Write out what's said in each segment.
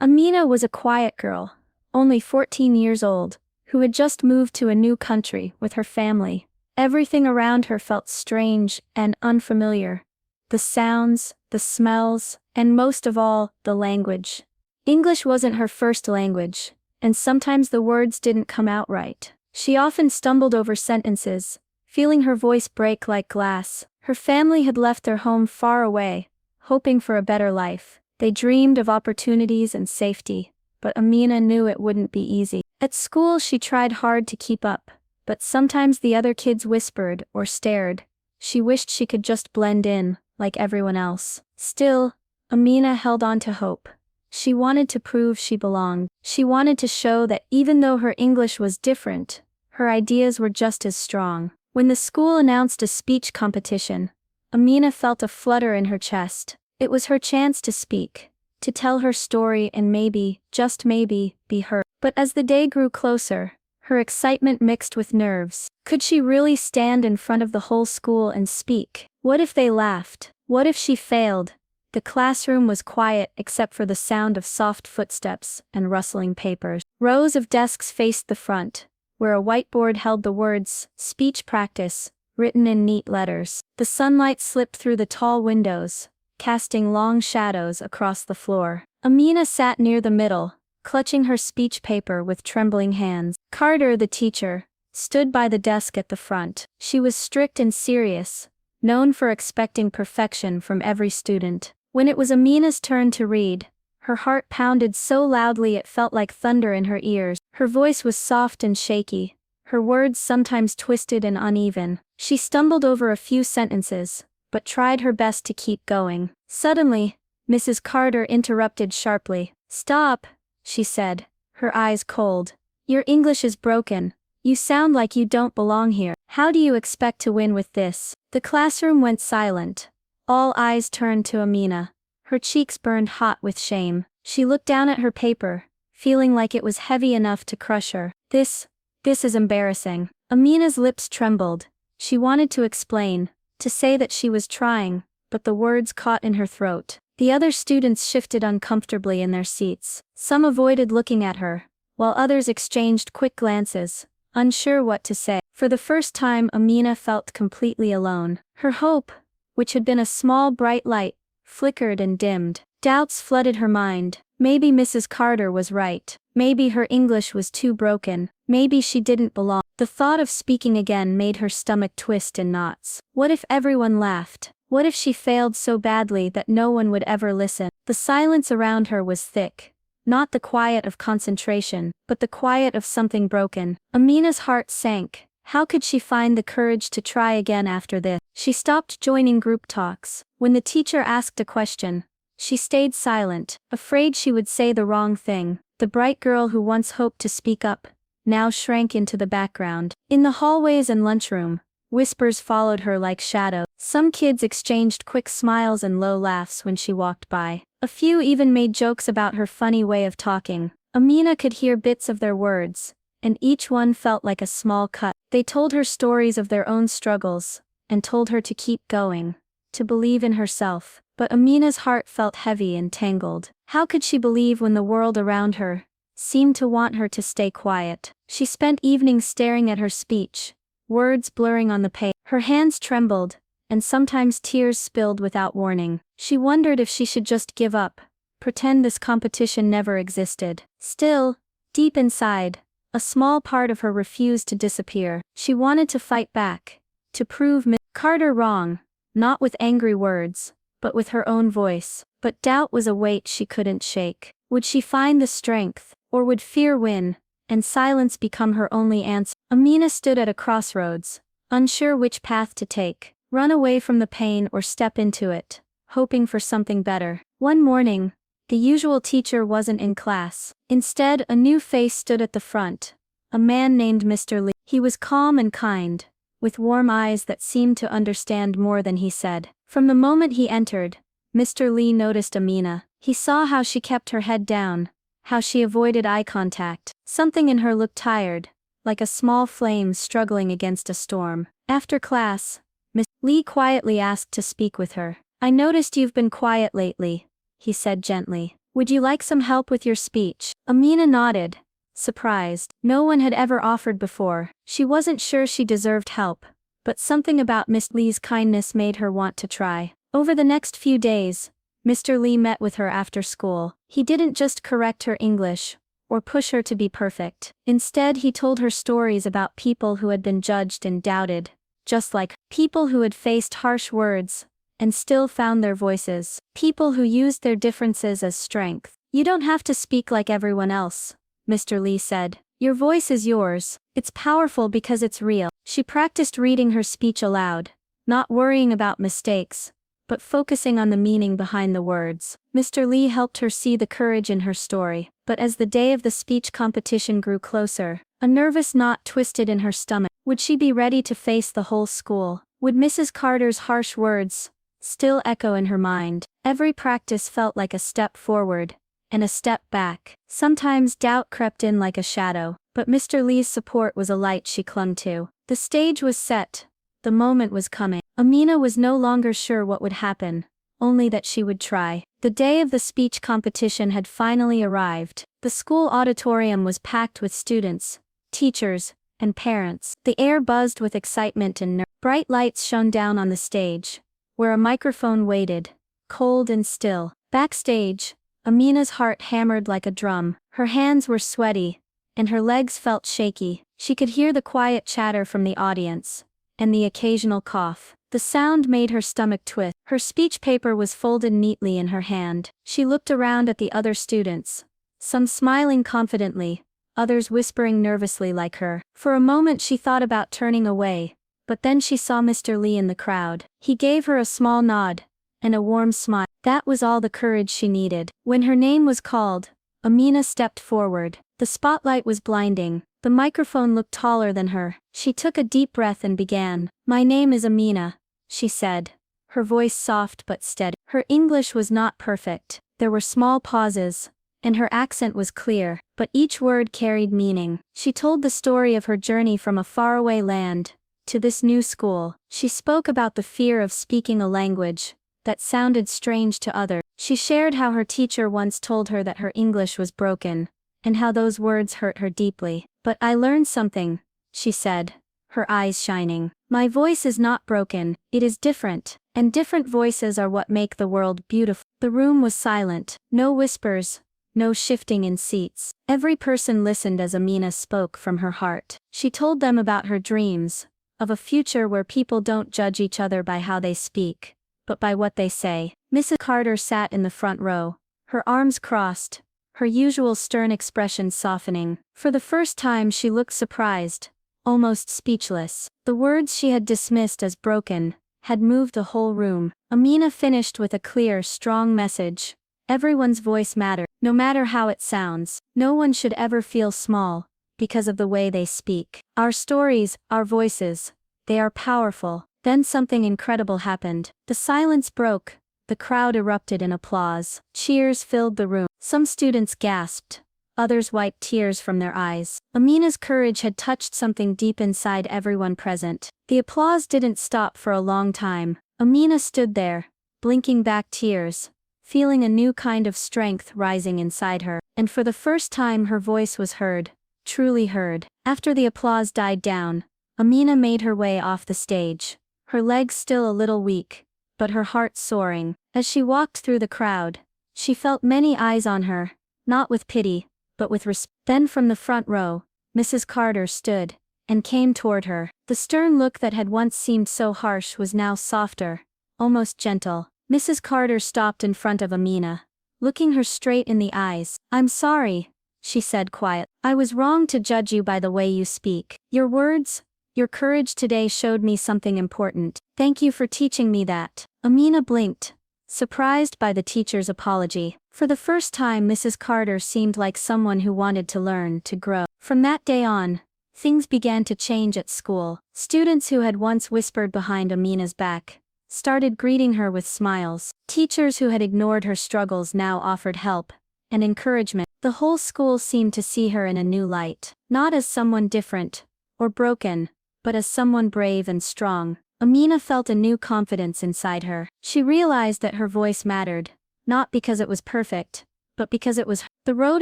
Amina was a quiet girl, only 14 years old, who had just moved to a new country with her family. Everything around her felt strange and unfamiliar. The sounds, the smells, and most of all, the language. English wasn't her first language, and sometimes the words didn't come out right. She often stumbled over sentences, feeling her voice break like glass. Her family had left their home far away, hoping for a better life. They dreamed of opportunities and safety, but Amina knew it wouldn't be easy. At school she tried hard to keep up, but sometimes the other kids whispered or stared. She wished she could just blend in, like everyone else. Still, Amina held on to hope. She wanted to prove she belonged. She wanted to show that even though her English was different, her ideas were just as strong. When the school announced a speech competition, Amina felt a flutter in her chest. It was her chance to speak, to tell her story and maybe, just maybe, be heard. But as the day grew closer, her excitement mixed with nerves. Could she really stand in front of the whole school and speak? What if they laughed? What if she failed? The classroom was quiet except for the sound of soft footsteps and rustling papers. Rows of desks faced the front, where a whiteboard held the words, "Speech Practice," written in neat letters. The sunlight slipped through the tall windows, casting long shadows across the floor. Amina sat near the middle, clutching her speech paper with trembling hands. Carter, the teacher, stood by the desk at the front. She was strict and serious, known for expecting perfection from every student. When it was Amina's turn to read, her heart pounded so loudly it felt like thunder in her ears. Her voice was soft and shaky, her words sometimes twisted and uneven. She stumbled over a few sentences, but tried her best to keep going. Suddenly, Mrs. Carter interrupted sharply. "Stop," she said, her eyes cold. "Your English is broken. You sound like you don't belong here. How do you expect to win with this?" The classroom went silent. All eyes turned to Amina. Her cheeks burned hot with shame. She looked down at her paper, feeling like it was heavy enough to crush her. This is embarrassing." Amina's lips trembled. She wanted to explain, to say that she was trying, but the words caught in her throat. The other students shifted uncomfortably in their seats. Some avoided looking at her, while others exchanged quick glances, unsure what to say. For the first time Amina felt completely alone. Her hope, which had been a small bright light, flickered and dimmed. Doubts flooded her mind. Maybe Mrs. Carter was right. Maybe her English was too broken. Maybe she didn't belong. The thought of speaking again made her stomach twist in knots. What if everyone laughed? What if she failed so badly that no one would ever listen? The silence around her was thick. Not the quiet of concentration, but the quiet of something broken. Amina's heart sank. How could she find the courage to try again after this? She stopped joining group talks. When the teacher asked a question, she stayed silent, afraid she would say the wrong thing. The bright girl who once hoped to speak up, now shrank into the background. In the hallways and lunchroom, whispers followed her like shadows. Some kids exchanged quick smiles and low laughs when she walked by. A few even made jokes about her funny way of talking. Amina could hear bits of their words, and each one felt like a small cut. They told her stories of their own struggles, and told her to keep going, to believe in herself. But Amina's heart felt heavy and tangled. How could she believe when the world around her seemed to want her to stay quiet? She spent evenings staring at her speech, words blurring on the page. Her hands trembled, and sometimes tears spilled without warning. She wondered if she should just give up, pretend this competition never existed. Still, deep inside, a small part of her refused to disappear. She wanted to fight back, to prove Miss Carter wrong, not with angry words, but with her own voice. But doubt was a weight she couldn't shake. Would she find the strength, or would fear win, and silence become her only answer? Amina stood at a crossroads, unsure which path to take. Run away from the pain or step into it, hoping for something better. One morning, the usual teacher wasn't in class. Instead, a new face stood at the front, a man named Mr. Lee. He was calm and kind, with warm eyes that seemed to understand more than he said. From the moment he entered, Mr. Lee noticed Amina. He saw how she kept her head down, how she avoided eye contact. Something in her looked tired, like a small flame struggling against a storm. After class, Mr. Lee quietly asked to speak with her. "I noticed you've been quiet lately," he said gently. Would you like some help with your speech? Amina nodded, surprised. No one had ever offered before. She wasn't sure she deserved help, but something about Miss Lee's kindness made her want to try. Over the next few days, Mr. Lee met with her after school. He didn't just correct her English or push her to be perfect. Instead, he told her stories about people who had been judged and doubted, just like her. People who had faced harsh words and still found their voices. People who used their differences as strength. You don't have to speak like everyone else, Mr. Lee said. Your voice is yours. It's powerful because it's real. She practiced reading her speech aloud, not worrying about mistakes, but focusing on the meaning behind the words. Mr. Lee helped her see the courage in her story. But as the day of the speech competition grew closer, a nervous knot twisted in her stomach. Would she be ready to face the whole school? Would Mrs. Carter's harsh words still echo in her mind? Every practice felt like a step forward and a step back. Sometimes doubt crept in like a shadow, but Mr. Lee's support was a light she clung to. The stage was set. The moment was coming. Amina was no longer sure what would happen, only that she would try. The day of the speech competition had finally arrived. The school auditorium was packed with students, teachers, and parents. The air buzzed with excitement and nerve. Bright lights shone down on the stage, where a microphone waited, cold and still. Backstage, Amina's heart hammered like a drum. Her hands were sweaty, and her legs felt shaky. She could hear the quiet chatter from the audience, and the occasional cough. The sound made her stomach twist. Her speech paper was folded neatly in her hand. She looked around at the other students, some smiling confidently, others whispering nervously like her. For a moment she thought about turning away, but then she saw Mr. Lee in the crowd. He gave her a small nod and a warm smile. That was all the courage she needed. When her name was called, Amina stepped forward. The spotlight was blinding. The microphone looked taller than her. She took a deep breath and began. My name is Amina, she said, her voice soft but steady. Her English was not perfect. There were small pauses, and her accent was clear, but each word carried meaning. She told the story of her journey from a faraway land to this new school. She spoke about the fear of speaking a language that sounded strange to others. She shared how her teacher once told her that her English was broken, and how those words hurt her deeply. But I learned something, she said, her eyes shining. My voice is not broken, it is different, and different voices are what make the world beautiful. The room was silent, no whispers, no shifting in seats. Every person listened as Amina spoke from her heart. She told them about her dreams, of a future where people don't judge each other by how they speak, but by what they say. Mrs. Carter sat in the front row, her arms crossed, her usual stern expression softening. For the first time she looked surprised, almost speechless. The words she had dismissed as broken had moved the whole room. Amina finished with a clear, strong message. Everyone's voice mattered, no matter how it sounds. No one should ever feel small because of the way they speak. Our stories, our voices, they are powerful. Then something incredible happened. The silence broke. The crowd erupted in applause. Cheers filled the room. Some students gasped. Others wiped tears from their eyes. Amina's courage had touched something deep inside everyone present. The applause didn't stop for a long time. Amina stood there, blinking back tears, feeling a new kind of strength rising inside her. And for the first time her voice was heard, truly heard. After the applause died down, Amina made her way off the stage, her legs still a little weak, but her heart soaring. As she walked through the crowd, she felt many eyes on her, not with pity, but with respect. Then from the front row, Mrs. Carter stood and came toward her. The stern look that had once seemed so harsh was now softer, almost gentle. Mrs. Carter stopped in front of Amina, looking her straight in the eyes. I'm sorry, she said quietly. I was wrong to judge you by the way you speak. Your words, your courage today showed me something important. Thank you for teaching me that. Amina blinked, surprised by the teacher's apology. For the first time Mrs. Carter seemed like someone who wanted to learn, to grow. From that day on, things began to change at school. Students who had once whispered behind Amina's back started greeting her with smiles. Teachers who had ignored her struggles now offered help and encouragement. The whole school seemed to see her in a new light, not as someone different or broken, but as someone brave and strong. Amina felt a new confidence inside her. She realized that her voice mattered, not because it was perfect, but but because it was. The road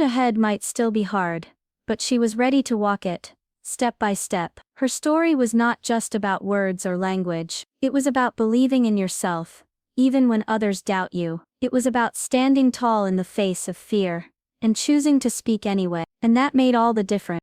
ahead might still be hard, but she was ready to walk it, step by step. Her story was not just about words or language. It was about believing in yourself, even when others doubt you. It was about standing tall in the face of fear, and choosing to speak anyway. And that made all the difference.